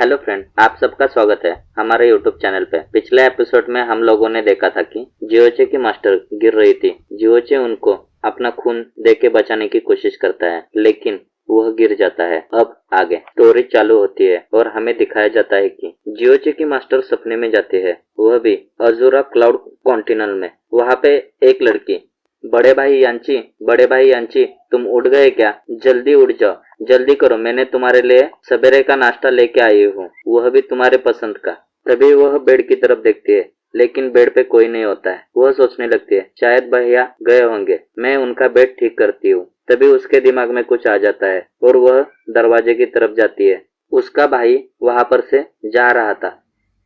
Hello friend, आप सबका स्वागत है हमारे यूट्यूब चैनल पे। पिछले एपिसोड में हम लोगों ने देखा था कि जियोचे की मास्टर गिर रही थी। जियोचे उनको अपना खून दे के बचाने की कोशिश करता है, लेकिन वह गिर जाता है। अब आगे स्टोरी चालू होती है और हमें दिखाया जाता है कि जियोचे की मास्टर सपने में जाती है, वह भी अजूरा क्लाउड कॉन्टिनल में। वहाँ पे एक लड़की, बड़े भाई यांची, तुम उठ गए क्या? जल्दी उठ जाओ, जल्दी करो, मैंने तुम्हारे लिए सवेरे का नाश्ता लेके आई हूँ, वह भी तुम्हारे पसंद का। तभी वह बेड की तरफ देखती है, लेकिन बेड पे कोई नहीं होता है। वह सोचने लगती है शायद भैया गए होंगे, मैं उनका बेड ठीक करती हूँ। तभी उसके दिमाग में कुछ आ जाता है और वह दरवाजे की तरफ जाती है। उसका भाई वहां पर से जा रहा था।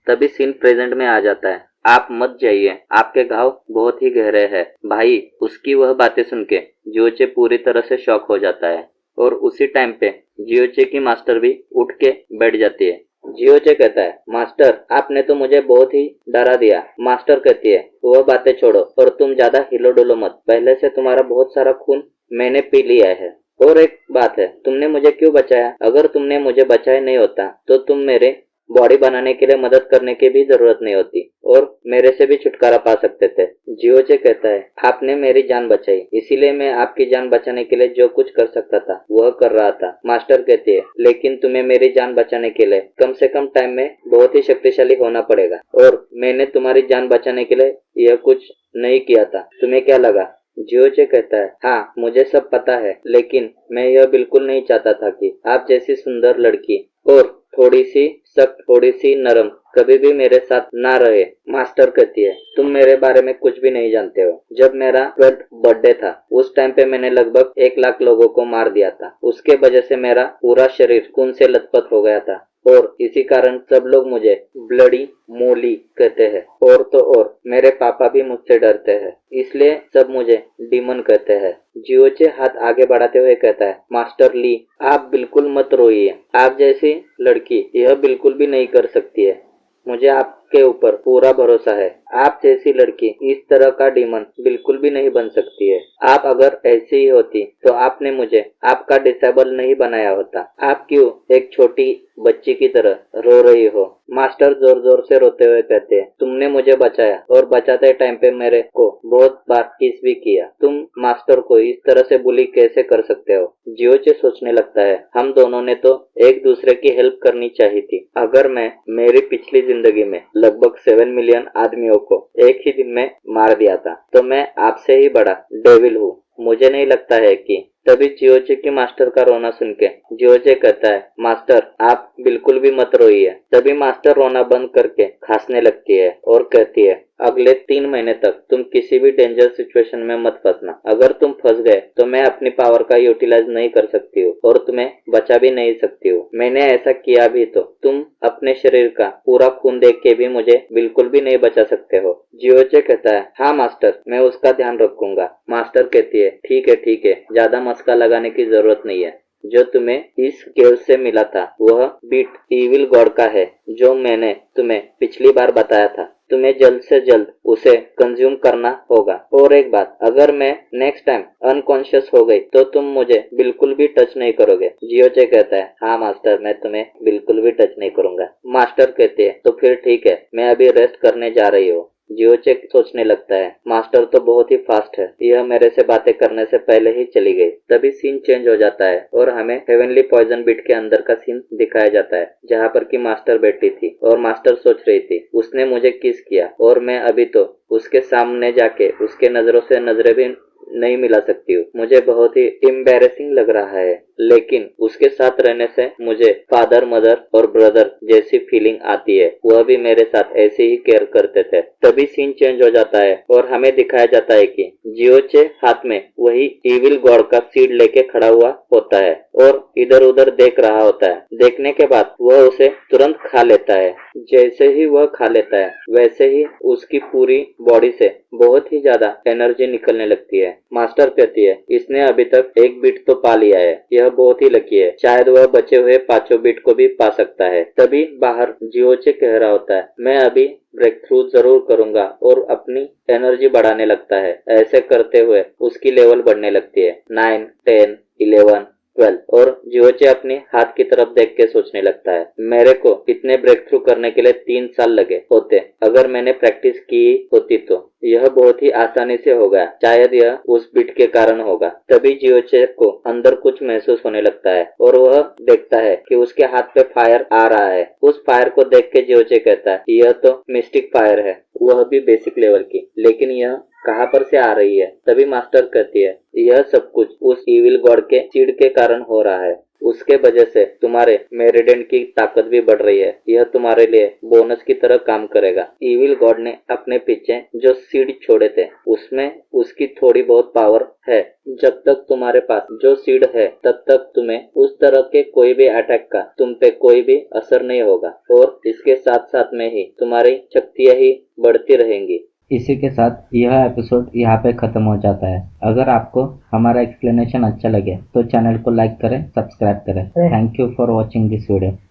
तभी सीन प्रेजेंट में आ जाता है। आप मत जाइए, आपके घाव बहुत ही गहरे हैं। भाई उसकी वह बातें सुन के जियोचे पूरी तरह से शॉक हो जाता है और उसी टाइम पे जियोचे की मास्टर भी उठ के बैठ जाती है। जियोचे कहता है, मास्टर आपने तो मुझे बहुत ही डरा दिया। मास्टर कहती है, वह बातें छोड़ो और तुम ज्यादा हिलो डुलो मत, पहले से तुम्हारा बहुत सारा खून मैंने पी लिया है। और एक बात है, तुमने मुझे क्यों बचाया? अगर तुमने मुझे बचाया नहीं होता तो तुम मेरे बॉडी बनाने के लिए मदद करने की भी जरूरत नहीं होती और मेरे से भी छुटकारा पा सकते थे। जियोचे कहता है, आपने मेरी जान बचाई, इसीलिए मैं आपकी जान बचाने के लिए जो कुछ कर सकता था वह कर रहा था। मास्टर कहती है, लेकिन तुम्हें मेरी जान बचाने के लिए कम से कम टाइम में बहुत ही शक्तिशाली होना पड़ेगा और मैंने तुम्हारी जान बचाने के लिए यह कुछ नहीं किया था। तुम्हें क्या लगा? जियोचे कहता है, हाँ मुझे सब पता है, लेकिन मैं यह बिल्कुल नहीं चाहता था कि आप जैसी सुंदर लड़की और थोड़ी सी सख्त, थोड़ी सी नरम कभी भी मेरे साथ ना रहे। मास्टर कहती है, तुम मेरे बारे में कुछ भी नहीं जानते हो। जब मेरा 12th बर्थडे था उस टाइम पे मैंने लगभग 1 लाख लोगों को मार दिया था। उसके वजह से मेरा पूरा शरीर खून से लथपथ हो गया था और इसी कारण सब लोग मुझे ब्लडी मोली कहते हैं। और तो और मेरे पापा भी मुझसे डरते हैं, इसलिए सब मुझे डीमन कहते हैं। जियोचे हाथ आगे बढ़ाते हुए कहता है, मास्टर ली आप बिल्कुल मत रोइए, आप जैसी लड़की यह बिल्कुल भी नहीं कर सकती है। मुझे आपके ऊपर पूरा भरोसा है। आप जैसी लड़की इस तरह का डीमन बिल्कुल भी नहीं बन सकती है। आप अगर ऐसी ही होती तो आपने मुझे आपका डिसेबल नहीं बनाया होता। आप क्यों एक छोटी बच्ची की तरह रो रही हो? मास्टर जोर जोर से रोते हुए कहते हैं, तुमने मुझे बचाया और बचाते टाइम पे मेरे को बहुत बार किस भी किया। तुम मास्टर को इस तरह से बुली कैसे कर सकते हो? जियोचे सोचने लगता है, हम दोनों ने तो एक दूसरे की हेल्प करनी चाहिए थी। अगर मैं मेरी पिछली जिंदगी में लगभग 7 मिलियन आदमियों को एक ही दिन में मार दिया था तो मैं आपसे ही बड़ा डेविल हूँ। मुझे नहीं लगता है कि। तभी जियोचे की मास्टर का रोना सुन के जियोचे कहता है, मास्टर आप बिल्कुल भी मत रोइए। तभी मास्टर रोना बंद करके खांसने लगती है और कहती है, अगले 3 महीने तक तुम किसी भी डेंजर सिचुएशन में मत फंसना। अगर तुम फंस गए तो मैं अपनी पावर का यूटिलाइज नहीं कर सकती हूँ और तुम्हें बचा भी नहीं सकती हूँ। मैंने ऐसा किया भी तो तुम अपने शरीर का पूरा खून देख के भी मुझे बिल्कुल भी नहीं बचा सकते हो। जियोचे कहता है, हाँ मास्टर मैं उसका ध्यान रखूंगा। मास्टर कहती है, ठीक है, ज्यादा मस्का लगाने की जरूरत नहीं है। जो तुम्हें इस केव से मिला था वह बीट इविल गॉड का है, जो मैंने तुम्हें पिछली बार बताया था। तुम्हें जल्द से जल्द उसे कंज्यूम करना होगा। और एक बात, अगर मैं नेक्स्ट टाइम अनकॉन्शियस हो गई तो तुम मुझे बिल्कुल भी टच नहीं करोगे। जियोचे कहता है, हाँ मास्टर मैं तुम्हें बिल्कुल भी टच नहीं करूंगा। मास्टर कहते हैं, तो फिर ठीक है, मैं अभी रेस्ट करने जा रही हूँ। जियोचे सोचने लगता है, मास्टर तो बहुत ही फास्ट है, यह मेरे से बातें करने से पहले ही चली गई। तभी सीन चेंज हो जाता है और हमें हेवनली पॉइजन बीट के अंदर का सीन दिखाया जाता है, जहाँ पर की मास्टर बैठी थी और मास्टर सोच रही थी, उसने मुझे किस किया और मैं अभी तो उसके सामने जाके उसके नजरों से नजरें भी नहीं मिला सकती हूँ। मुझे बहुत ही एम्बैरेसिंग लग रहा है, लेकिन उसके साथ रहने से मुझे फादर, मदर और ब्रदर जैसी फीलिंग आती है। वह भी मेरे साथ ऐसे ही केयर करते थे। तभी सीन चेंज हो जाता है और हमें दिखाया जाता है कि जियोचे हाथ में वही इविल गॉड का सीड लेके खड़ा हुआ होता है और इधर उधर देख रहा होता है। देखने के बाद वह उसे तुरंत खा लेता है। जैसे ही वह खा लेता है वैसे ही उसकी पूरी बॉडी से बहुत ही ज्यादा एनर्जी निकलने लगती है। मास्टर कहती है, इसने अभी तक एक बीट तो पा लिया है, यह बहुत ही लकी है, शायद वह बचे हुए 5 बीट को भी पा सकता है। तभी बाहर जियोचे कह रहा होता है, मैं अभी ब्रेक थ्रू जरूर करूंगा और अपनी एनर्जी बढ़ाने लगता है। ऐसे करते हुए उसकी लेवल बढ़ने लगती है, 9, 10, 11, 12 और जियोचे अपनी हाथ की तरफ देख के सोचने लगता है, मेरे को इतने ब्रेक थ्रू करने के लिए 3 साल लगे होते, अगर मैंने प्रैक्टिस की होती तो यह बहुत ही आसानी से होगा, शायद यह उस बिट के कारण होगा। तभी जियोचे को अंदर कुछ महसूस होने लगता है और वह देखता है कि उसके हाथ पे फायर आ रहा है। उस फायर को देख के जियोचे कहता है, यह तो मिस्टिक फायर है, वह भी बेसिक लेवल की, लेकिन यह कहाँ पर से आ रही है? तभी मास्टर कहती है, यह सब कुछ उस इविल गॉड के सीड के कारण हो रहा है, उसके वजह से तुम्हारे मेरिडेंट की ताकत भी बढ़ रही है, यह तुम्हारे लिए बोनस की तरह काम करेगा। इविल गॉड ने अपने पीछे जो सीड छोड़े थे उसमें उसकी थोड़ी बहुत पावर है, जब तक तुम्हारे पास जो सीड है तब तक तुम्हें उस तरह के कोई भी अटैक का तुम पे कोई भी असर नहीं होगा और इसके साथ साथ में ही तुम्हारी शक्तियां ही बढ़ती रहेंगी। इसी के साथ यह एपिसोड यहाँ पे ख़त्म हो जाता है। अगर आपको हमारा एक्सप्लेनेशन अच्छा लगे तो चैनल को लाइक करें, सब्सक्राइब करें। Thank you for watching this video.